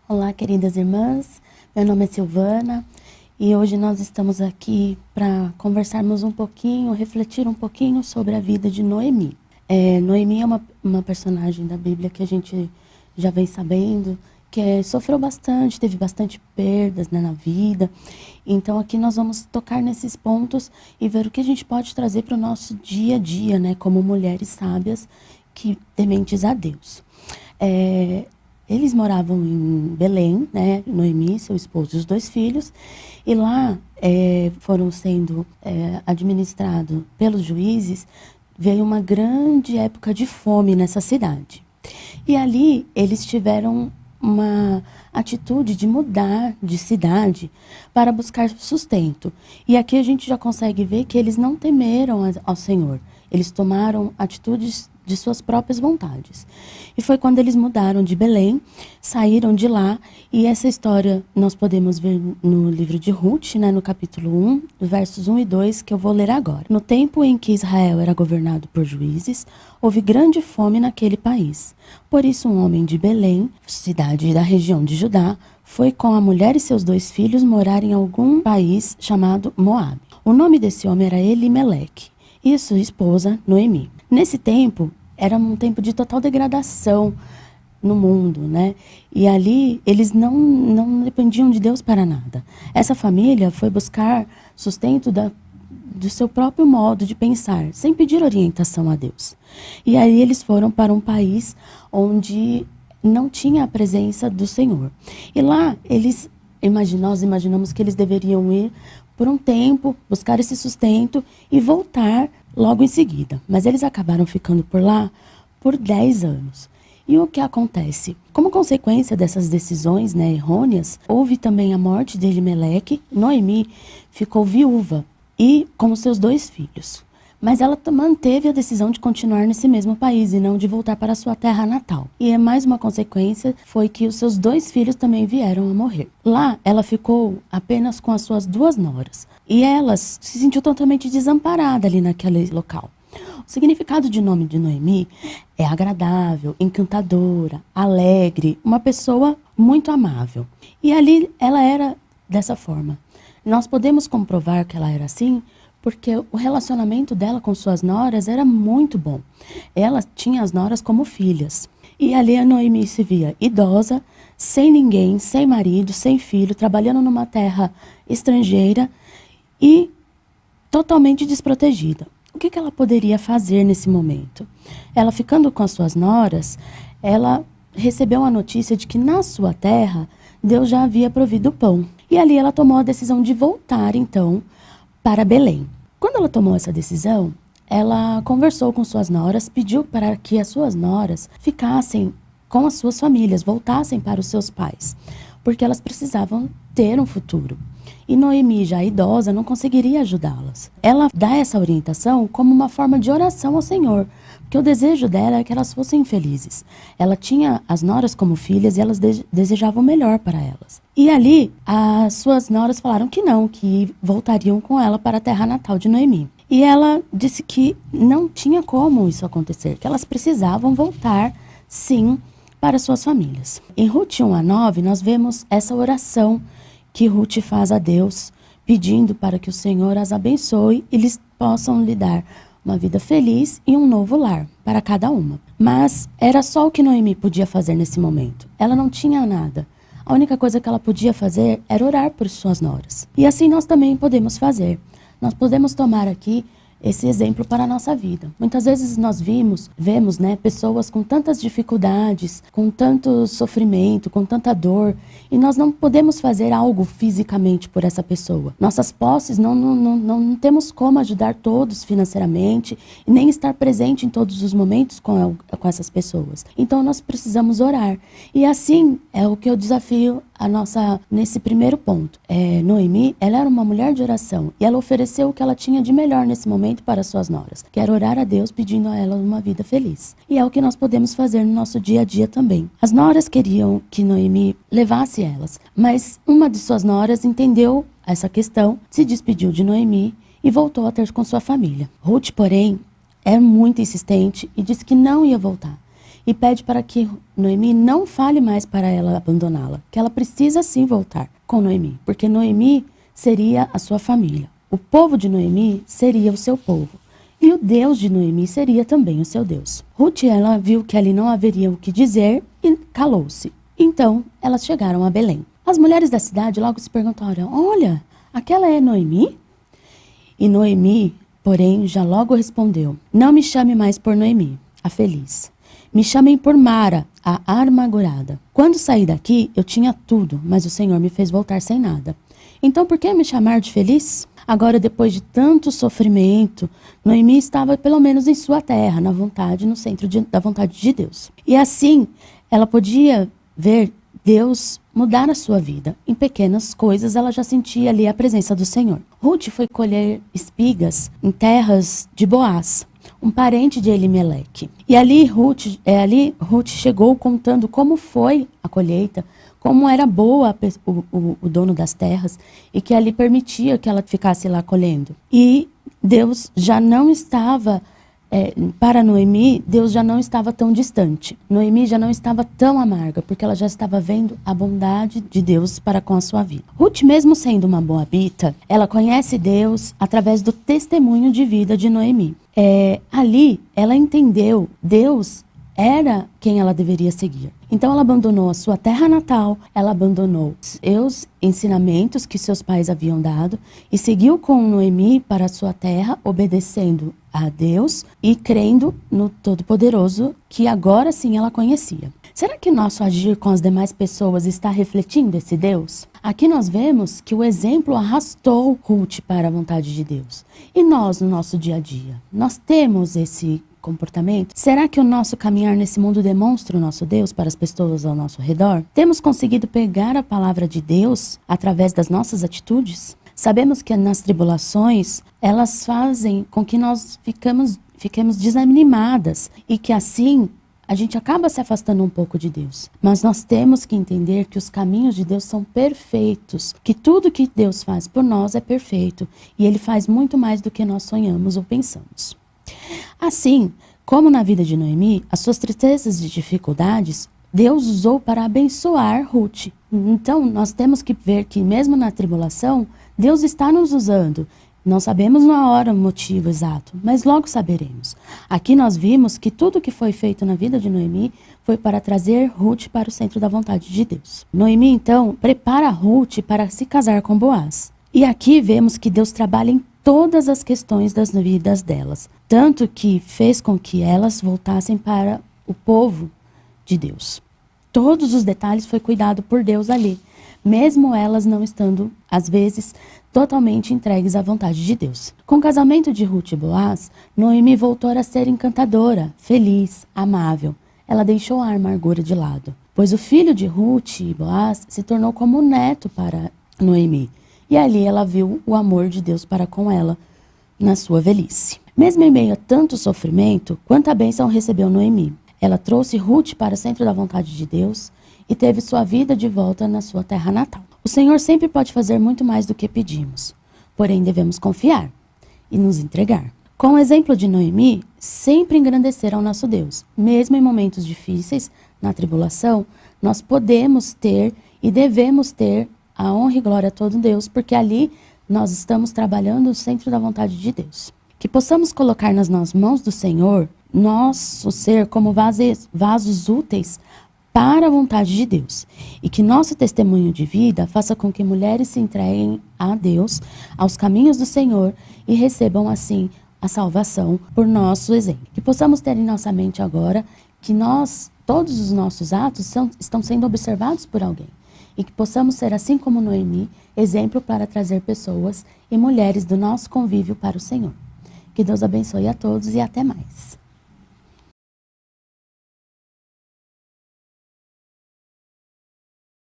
Olá, queridas irmãs, meu nome é Silvana e hoje nós estamos aqui para conversarmos um pouquinho, refletir um pouquinho sobre a vida de Noemi. Noemi é uma personagem da Bíblia que a gente já vem sabendo que sofreu bastante, teve bastante perdas, né, na vida. Então aqui nós vamos tocar nesses pontos e ver o que a gente pode trazer para o nosso dia a dia, né, como mulheres sábias que tementes a Deus. Eles moravam em Belém, né, Noemi, seu esposo e os 2 filhos, e lá foram sendo administrados pelos juízes. Veio uma grande época de fome nessa cidade. E ali eles tiveram uma atitude de mudar de cidade para buscar sustento. E aqui a gente já consegue ver que eles não temeram ao Senhor. Eles tomaram atitudes de suas próprias vontades. E foi quando eles mudaram de Belém, saíram de lá, e essa história nós podemos ver no livro de Ruth, né, no capítulo 1, versos 1 e 2, que eu vou ler agora. No tempo em que Israel era governado por juízes, houve grande fome naquele país. Por isso um homem de Belém, cidade da região de Judá, foi com a mulher e seus 2 filhos morar em algum país chamado Moabe. O nome desse homem era Elimeleque, e sua esposa Noemi. Nesse tempo, era um tempo de total degradação no mundo, né? E ali, eles não dependiam de Deus para nada. Essa família foi buscar sustento do seu próprio modo de pensar, sem pedir orientação a Deus. E aí eles foram para um país onde não tinha a presença do Senhor. E lá, nós imaginamos que eles deveriam ir por um tempo, buscar esse sustento e voltar logo em seguida. Mas eles acabaram ficando por lá por 10 anos. E o que acontece? Como consequência dessas decisões, né, errôneas, houve também a morte de Elimeleque. Noemi ficou viúva e com os seus 2 filhos. Mas ela manteve a decisão de continuar nesse mesmo país e não de voltar para a sua terra natal. E mais uma consequência foi que os seus 2 filhos também vieram a morrer. Lá, ela ficou apenas com as suas 2 noras. E ela se sentiu totalmente desamparada ali naquele local. O significado de nome de Noemi é agradável, encantadora, alegre, uma pessoa muito amável. E ali ela era dessa forma. Nós podemos comprovar que ela era assim porque o relacionamento dela com suas noras era muito bom. Ela tinha as noras como filhas. E ali a Noemi se via idosa, sem ninguém, sem marido, sem filho, trabalhando numa terra estrangeira e totalmente desprotegida. O que ela poderia fazer nesse momento? Ela, ficando com as suas noras, ela recebeu a notícia de que na sua terra Deus já havia provido pão. E ali ela tomou a decisão de voltar, então, para Belém. Quando ela tomou essa decisão, ela conversou com suas noras, pediu para que as suas noras ficassem com as suas famílias, voltassem para os seus pais, porque elas precisavam ter um futuro. E Noemi, já idosa, não conseguiria ajudá-las. Ela dá essa orientação como uma forma de oração ao Senhor, porque o desejo dela é que elas fossem felizes. Ela tinha as noras como filhas e elas desejavam o melhor para elas. E ali, as suas noras falaram que não, que voltariam com ela para a terra natal de Noemi. E ela disse que não tinha como isso acontecer, que elas precisavam voltar, sim, para suas famílias. Em Ruth 1:9, nós vemos essa oração que Ruth faz a Deus, pedindo para que o Senhor as abençoe e eles possam lhe dar uma vida feliz e um novo lar para cada uma. Mas era só o que Noemi podia fazer nesse momento. Ela não tinha nada. A única coisa que ela podia fazer era orar por suas noras. E assim nós também podemos fazer. Nós podemos tomar aqui esse exemplo para a nossa vida. Muitas vezes nós vemos, né, pessoas com tantas dificuldades, com tanto sofrimento, com tanta dor, e nós não podemos fazer algo fisicamente por essa pessoa. Nossas posses não temos como ajudar todos financeiramente, e nem estar presente em todos os momentos com essas pessoas. Então nós precisamos orar. E assim é o que eu desafio nesse primeiro ponto. Noemi, ela era uma mulher de oração e ela ofereceu o que ela tinha de melhor nesse momento para suas noras, que era orar a Deus pedindo a ela uma vida feliz. E é o que nós podemos fazer no nosso dia a dia também. As noras queriam que Noemi levasse elas, mas uma de suas noras entendeu essa questão, se despediu de Noemi e voltou a ter com sua família. Ruth, porém, é muito insistente e disse que não ia voltar. e pede para que Noemi não fale mais para ela abandoná-la, que ela precisa sim voltar com Noemi, porque Noemi seria a sua família. O povo de Noemi seria o seu povo. E o Deus de Noemi seria também o seu Deus. Ruth, ela viu que ali não haveria o que dizer e calou-se. Então, elas chegaram a Belém. As mulheres da cidade logo se perguntaram: olha, aquela é Noemi? E Noemi, porém, já logo respondeu: não me chame mais por Noemi, a feliz. Me chamem por Mara, a amargurada. Quando saí daqui, eu tinha tudo, mas o Senhor me fez voltar sem nada. Então, por que me chamar de feliz? Agora, depois de tanto sofrimento, Noemi estava pelo menos em sua terra, na vontade, no centro da vontade de Deus. E assim, ela podia ver Deus mudar a sua vida. Em pequenas coisas, ela já sentia ali a presença do Senhor. Ruth foi colher espigas em terras de Boaz, um parente de Elimeleque. E ali Ruth chegou contando como foi a colheita, como era boa o dono das terras e que ali permitia que ela ficasse lá colhendo. E Deus já não estava, para Noemi, Deus já não estava tão distante. Noemi já não estava tão amarga, porque ela já estava vendo a bondade de Deus para com a sua vida. Ruth, mesmo sendo uma moabita, ela conhece Deus através do testemunho de vida de Noemi. Ali, ela entendeu, Deus era quem ela deveria seguir. Então ela abandonou a sua terra natal, ela abandonou os ensinamentos que seus pais haviam dado e seguiu com Noemi para a sua terra, obedecendo a Deus e crendo no Todo-Poderoso, que agora sim ela conhecia. Será que nosso agir com as demais pessoas está refletindo esse Deus? Aqui nós vemos que o exemplo arrastou Ruth para a vontade de Deus. E nós, no nosso dia a dia, nós temos esse comportamento? Será que o nosso caminhar nesse mundo demonstra o nosso Deus para as pessoas ao nosso redor? Temos conseguido pegar a palavra de Deus através das nossas atitudes? Sabemos que nas tribulações, elas fazem com que nós fiquemos desanimadas e que assim a gente acaba se afastando um pouco de Deus. Mas nós temos que entender que os caminhos de Deus são perfeitos, que tudo que Deus faz por nós é perfeito e Ele faz muito mais do que nós sonhamos ou pensamos. Assim, como na vida de Noemi, as suas tristezas e dificuldades, Deus usou para abençoar Ruth. Então, nós temos que ver que mesmo na tribulação, Deus está nos usando. Não sabemos na hora o motivo exato, mas logo saberemos. Aqui nós vimos que tudo que foi feito na vida de Noemi foi para trazer Ruth para o centro da vontade de Deus. Noemi, então, prepara Ruth para se casar com Boaz. E aqui vemos que Deus trabalha em todas as questões das vidas delas, tanto que fez com que elas voltassem para o povo de Deus. Todos os detalhes foi cuidado por Deus ali, mesmo elas não estando, às vezes, totalmente entregues à vontade de Deus. Com o casamento de Ruth e Boaz, Noemi voltou a ser encantadora, feliz, amável. Ela deixou a amargura de lado, pois o filho de Ruth e Boaz se tornou como um neto para Noemi. E ali ela viu o amor de Deus para com ela na sua velhice. Mesmo em meio a tanto sofrimento, quanta bênção recebeu Noemi. Ela trouxe Ruth para o centro da vontade de Deus e teve sua vida de volta na sua terra natal. O Senhor sempre pode fazer muito mais do que pedimos, porém devemos confiar e nos entregar. Com o exemplo de Noemi, sempre engrandecer ao nosso Deus. Mesmo em momentos difíceis, na tribulação, nós podemos ter e devemos ter a honra e glória a todo Deus, porque ali nós estamos trabalhando no centro da vontade de Deus. Que possamos colocar nas mãos do Senhor nosso ser como vasos úteis para a vontade de Deus. E que nosso testemunho de vida faça com que mulheres se entreguem a Deus, aos caminhos do Senhor e recebam assim a salvação por nosso exemplo. Que possamos ter em nossa mente agora que todos os nossos atos estão sendo observados por alguém. E que possamos ser, assim como Noemi, exemplo para trazer pessoas e mulheres do nosso convívio para o Senhor. Que Deus abençoe a todos e até mais.